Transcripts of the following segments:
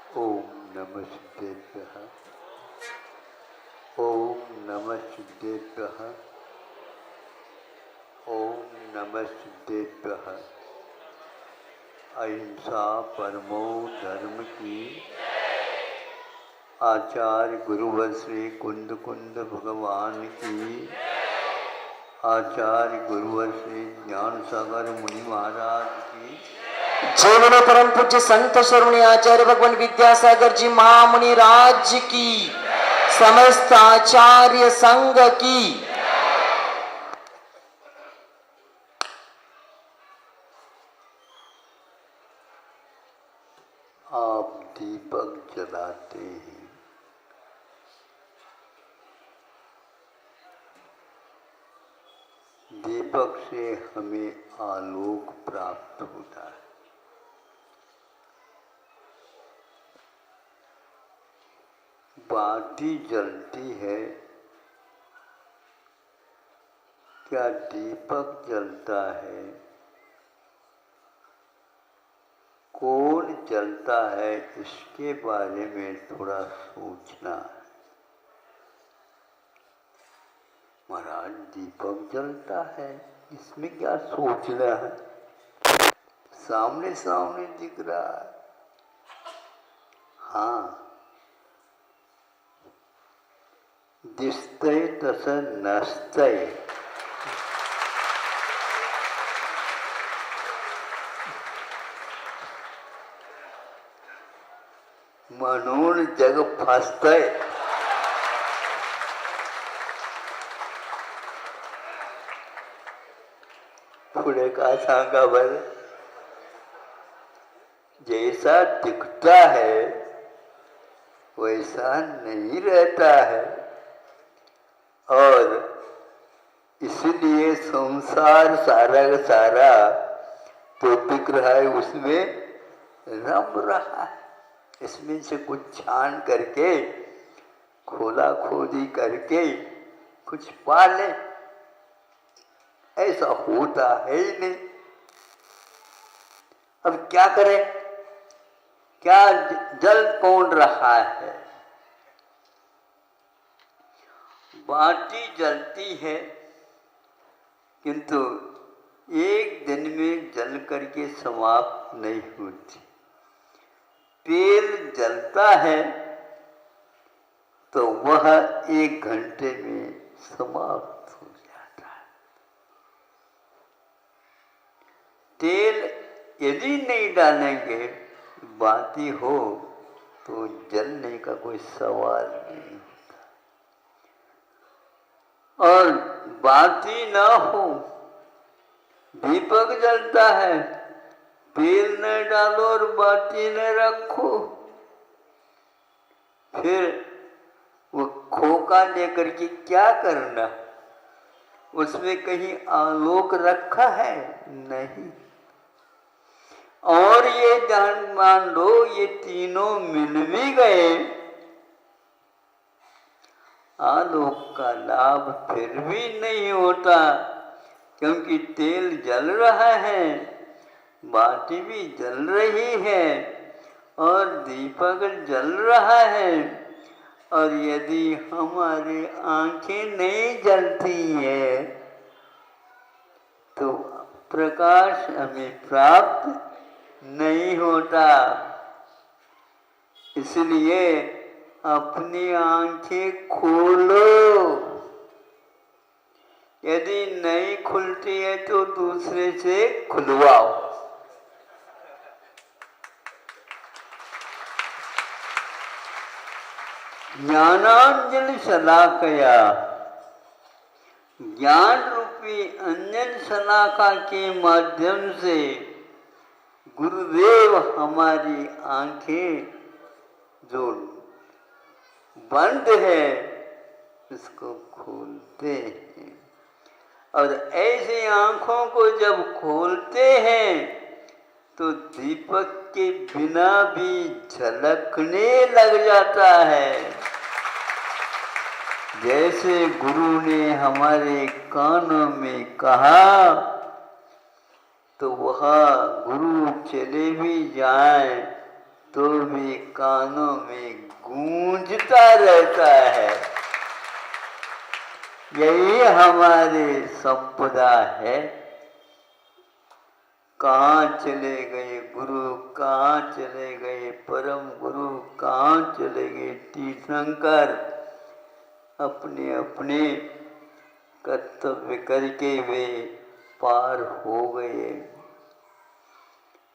ओम नमः सिद्धेभ्यः। ओम नमः सिद्धेभ्यः। ओम नमः सिद्धेभ्यः। अहिंसा परमो धर्म की। आचार्य गुरुवर श्री कुंद कुंद भगवान की। आचार्य गुरुवर श्री ज्ञान सागर मुनि महाराज की। जय परम पूज्य संत शिरोमणि आचार्य भगवान विद्यासागर जी महामुनि राज की। समस्त आचार्य संघ की। आप दीपक जलाते हैं, दीपक से हमें आलोक प्राप्त होता है। बाती जलती है, क्या दीपक जलता है? कौन जलता है, इसके बारे में थोड़ा सोचना है। महाराज दीपक जलता है, इसमें क्या सोचना है? सामने सामने दिख रहा है। हाँ, दिसतय तसं नसतय। म्हणून जग फसतय। पुढे का सांगा बरं? जैसा दिखता है वैसा नहीं रहता है, और इसलिए संसार सारा का सारा तो दिख रहा है, उसमें रम रहा है। इसमें से कुछ छान करके, खोला खोदी करके कुछ पा ले, ऐसा होता है ही नहीं। अब क्या करें? क्या जल कौन रहा है? बाती जलती है, किंतु एक दिन में जल करके समाप्त नहीं होती। तेल जलता है तो वह 1 घंटे में समाप्त हो जाता है। तेल यदि नहीं डालेंगे, बाती हो तो जलने का कोई सवाल नहीं होता। और बाती ना हो, दीपक जलता है, तेल न डालो और बाती न रखो, फिर वो खोका लेकर के क्या करना? उसमें कहीं आलोक रखा है? नहीं। और ये ध्यान मान लो, ये तीनों मिल भी गए, आलोक का लाभ फिर भी नहीं होता, क्योंकि तेल जल रहा है, बाती भी जल रही है और दीपक जल रहा है। और यदि हमारी आंखें नहीं जलती है तो प्रकाश हमें प्राप्त नहीं होता। इसलिए अपनी आंखें खोलो। यदि नहीं खुलती है तो दूसरे से खुलवाओ। ज्ञानांजन शलाकया, ज्ञान रूपी अंजन शलाका के माध्यम से गुरुदेव हमारी आंखें जो बंद है उसको खोलते हैं। और ऐसी आंखों को जब खोलते हैं तो दीपक के बिना भी झलकने लग जाता है। जैसे गुरु ने हमारे कानों में कहा तो वह गुरु चले भी जाएं तो भी कानों में गूंजता रहता है। यही हमारी संपदा है। कहाँ चले गए गुरु, कहाँ चले गए परम गुरु, कहाँ चले गए तीर्थंकर, अपने अपने कर्तव्य करके वे पार हो गए।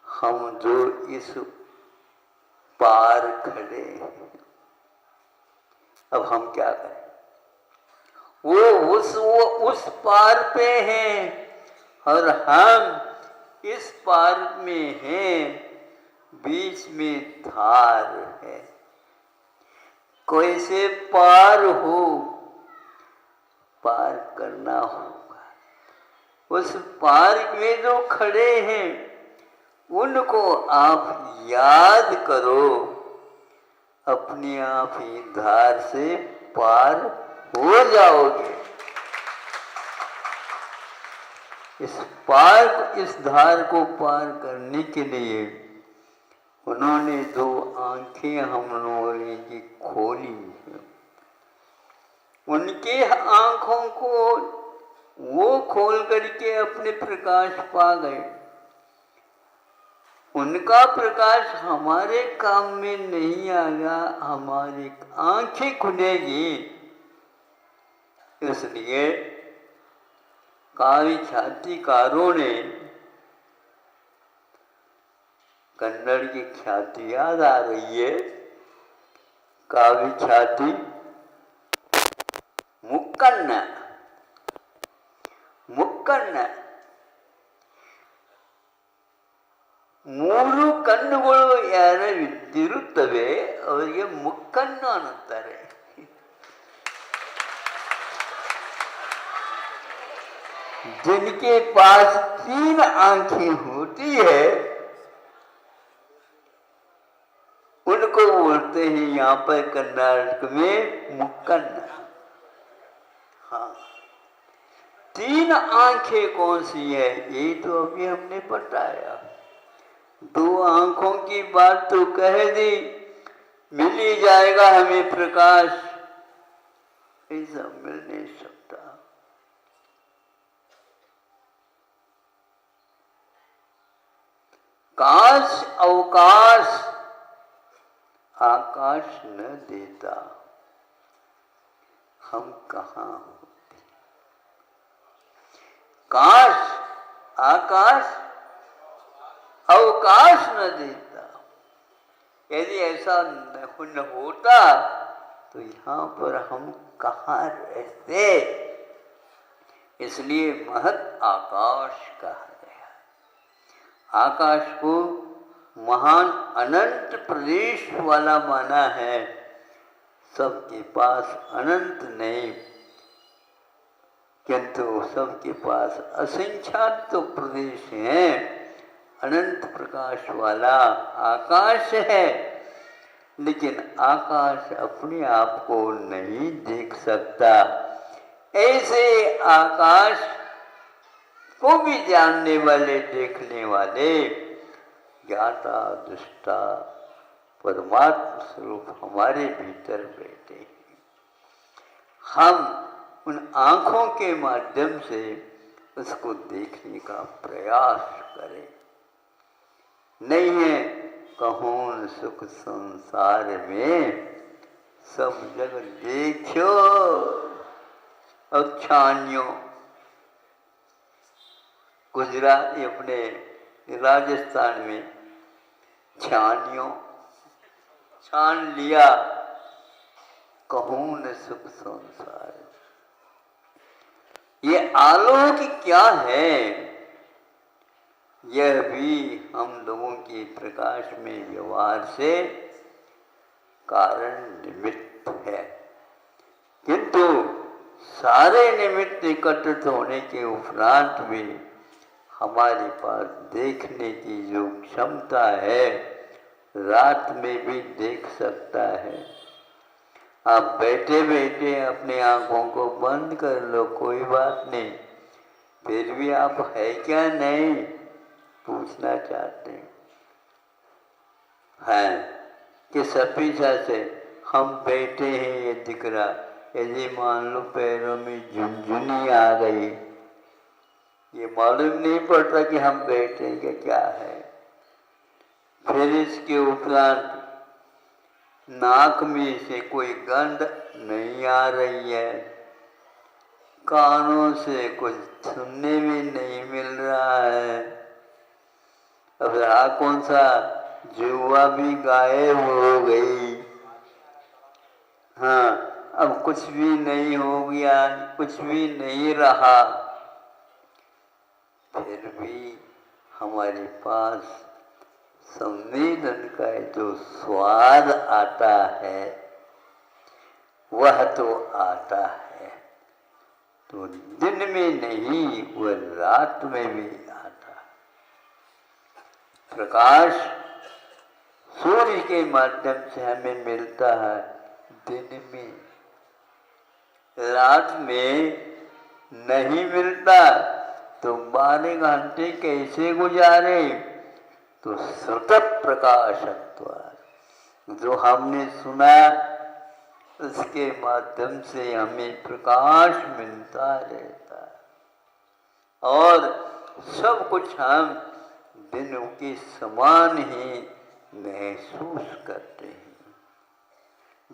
हम जो इस पार खड़े हैं, अब हम क्या करें? वो उस पार पे हैं और हम इस पार में हैं। बीच में धार है, कैसे पार हो, पार करना होगा। उस पार में जो खड़े हैं उनको आप याद करो, अपने आप ही धार से पार हो जाओगे। इस धार को पार करने के लिए उन्होंने दो आंखें हम लोगों की खोली है। उनके आंखों को वो खोल करके अपने प्रकाश पा गए। उनका प्रकाश हमारे काम में नहीं आया, हमारी आंखें खुलेगी। इसलिए काव्य ख्यातिकारों ने, कन्नड़ की ख्याति याद आ रही है, काव्य ख्याति मुक्कन्न, मुक्कन्न ಮೂರು ಕಣ್ಣುಗಳು ಯಾರಿರುತ್ತವೆ ಅವರಿಗೆ ಮುಕ್ಕಣ್ಣು ಅನ್ನುತ್ತಾರೆ. जिनके पास 3 आंखें होती है उनको बोलते हैं यहाँ पर कर्नाटक में मुक्कन्न। हाँ, 3 आंखें कौन सी है ये तो अभी हमने बताया। 2 आंखों की बात तो कह दी, मिल ही जाएगा हमें प्रकाश, ऐसा मिल नहीं सकता। काश अवकाश आकाश न देता, हम कहाँ होते। काश आकाश अवकाश न देता, यदि ऐसा न होता तो यहाँ पर हम कहाँ रहते। इसलिए महत आकाश कहा गया। आकाश को महान अनंत प्रदेश वाला माना है। सबके पास अनंत नहीं, किंतु सबके पास असंख्यात तो प्रदेश हैं। अनंत प्रकाश वाला आकाश है, लेकिन आकाश अपने आप को नहीं देख सकता। ऐसे आकाश को भी जानने वाले, देखने वाले ज्ञाता दृष्टा परमात्मा स्वरूप हमारे भीतर बैठे हैं। हम उन आँखों के माध्यम से उसको देखने का प्रयास करें। नहीं है कहूँ सुख संसार में, सब जग देखो अक्षान्यों। गुजरात अपने राजस्थान में छानियों, छान लिया कहूँ न सुख संसार। ये आलोक क्या है, यह भी हम लोगों के प्रकाश में व्यवहार से कारण निमित्त है। किंतु सारे निमित्त एकत्रित होने के उपरांत भी हमारे पास देखने की जो क्षमता है, रात में भी देख सकता है। आप बैठे बैठे अपने आंखों को बंद कर लो, कोई बात नहीं, फिर भी आप है क्या नहीं पूछना चाहते हैं। हैं कि सपीछा से हम बैठे हैं ये दिख रहा, यदि मान लो पैरों में झुनझुनी आ गई, ये मालूम नहीं पड़ता कि हम बैठेंगे क्या है। फिर इसके उपरांत नाक में से कोई गंध नहीं आ रही है, कानों से कुछ सुनने में नहीं मिल रहा है। अब रहा कौन सा, जुआ भी गायब हो गई। हाँ, अब कुछ भी नहीं हो गया, कुछ भी नहीं रहा। फिर भी हमारे पास संवेदन का जो स्वाद आता है वह तो आता है, तो दिन में नहीं वह रात में भी आता है। प्रकाश सूर्य के माध्यम से हमें मिलता है दिन में, रात में नहीं मिलता तो 12 घंटे कैसे गुजारे। तो सतत प्रकाशत्व जो हमने सुना उसके माध्यम से हमें प्रकाश मिलता रहता है और सब कुछ हम दिनों के समान ही महसूस करते हैं।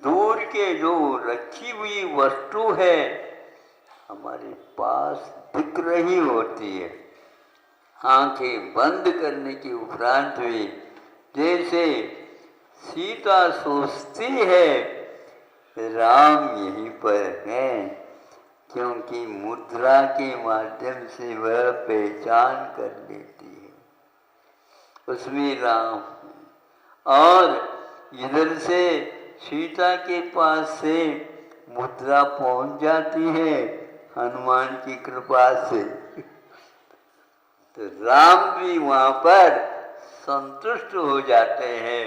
दूर के जो रखी हुई वस्तु है हमारे पास दिख रही होती है, आंखें बंद करने के उपरांत भी। जैसे सीता सोचती है राम यहीं पर हैं, क्योंकि मुद्रा के माध्यम से वह पहचान कर लेती है उसमें राम, और इधर से सीता के पास से मुद्रा पहुंच जाती है हनुमान की कृपा से। तो राम भी वहां पर संतुष्ट हो जाते हैं,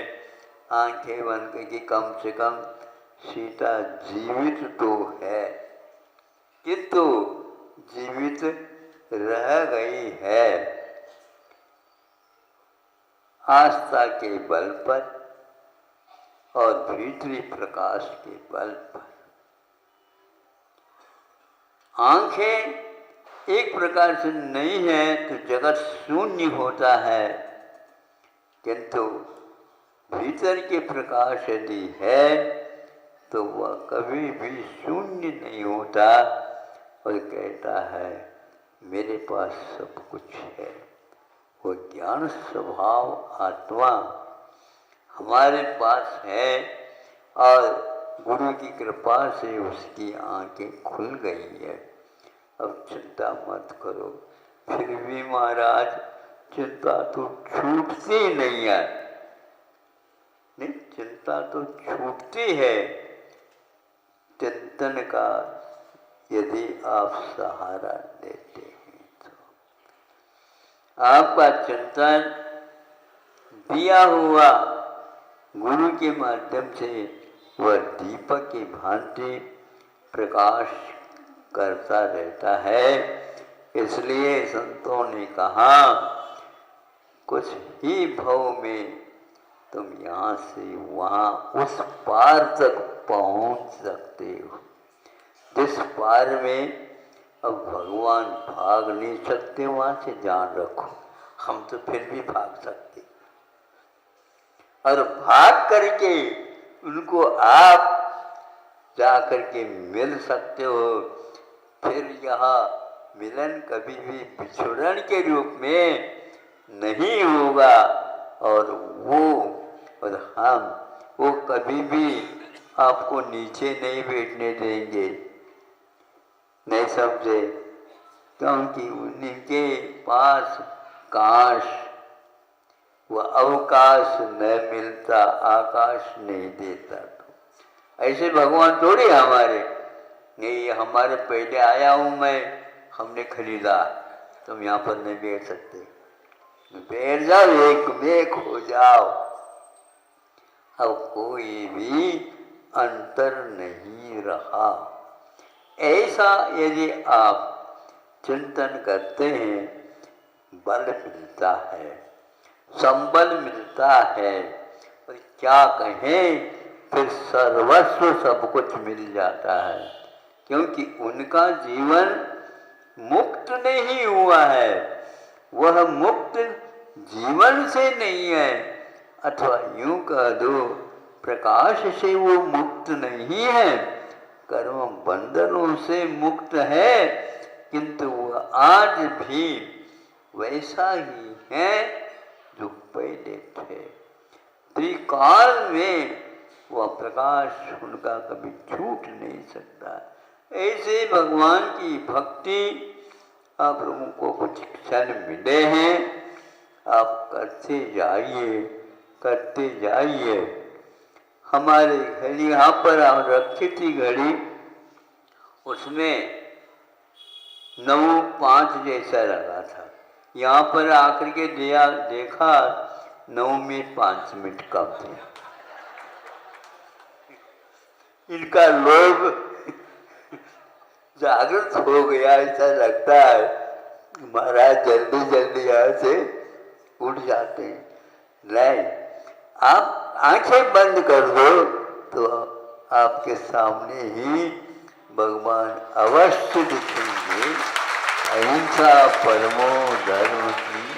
आंखें बंद करके कम से कम सीता जीवित तो है, किंतु जीवित रह गई है आस्था के बल पर और भीतरी प्रकाश के बल पर। आंखें एक प्रकार से नहीं है तो जगत शून्य होता है, किंतु भीतर के प्रकाश यदि है तो वह कभी भी शून्य नहीं होता और कहता है मेरे पास सब कुछ है। वो ज्ञान स्वभाव आत्मा हमारे पास है और गुरु की कृपा से उसकी आंखें खुल गई है। अब चिंता मत करो, फिर भी महाराज चिंता तो छूटती नहीं है। नहीं, चिंता तो छूटती है चिंतन का यदि आप सहारा लेते हैं तो। आपका चिंतन दिया हुआ गुरु के माध्यम से वह दीपक की भांति प्रकाश करता रहता है। इसलिए संतों ने कहा कुछ ही भव में तुम यहाँ से वहाँ उस पार तक पहुँच सकते हो जिस पार में अब भगवान भाग नहीं सकते, वहाँ से जान रखो। हम तो फिर भी भाग सकते और भाग करके उनको आप जा करके मिल सकते हो। फिर यहाँ मिलन कभी भी बिछुड़न के रूप में नहीं होगा और हम वो कभी भी आपको नीचे नहीं बैठने देंगे, नहीं समझे, क्योंकि उनके पास काश वह अवकाश न मिलता, आकाश नहीं देता। तो ऐसे भगवान थोड़े हमारे नहीं, हमारे पहले आया हूँ मैं, हमने खरीदा, तुम यहाँ पर नहीं बैठ सकते, बैठ जाओ, एक में खो जाओ। अब कोई भी अंतर नहीं रहा। ऐसा यदि आप चिंतन करते हैं बल मिलता है, संबल मिलता है, और क्या कहें, फिर सर्वस्व सब कुछ मिल जाता है, क्योंकि उनका जीवन मुक्त नहीं हुआ है, वह मुक्त जीवन से नहीं है, अथवा यूं कह दो प्रकाश से वो मुक्त नहीं है, कर्म बंधनों से मुक्त है, किंतु वह आज भी वैसा ही है जो पहले थे। त्रिकाल में वह प्रकाश उनका कभी छूट नहीं सकता। ऐसे भगवान की भक्ति आप लोगों को कुछ क्षण मिले हैं, आप करते जाइए, करते जाइए। हमारे घड़ी यहाँ पर रखी थी घड़ी, उसमें 9:05 जैसा लगा था। यहाँ पर आकर के देखा 9:05 कम थे। इनका लोभ जागृत हो गया, ऐसा लगता है महाराज जल्दी जल्दी यहाँ से उठ जाते हैं। नहीं, आप आंखें बंद कर दो तो आपके सामने ही भगवान अवश्य दिखेंगे। अहिंसा परमो धर्म की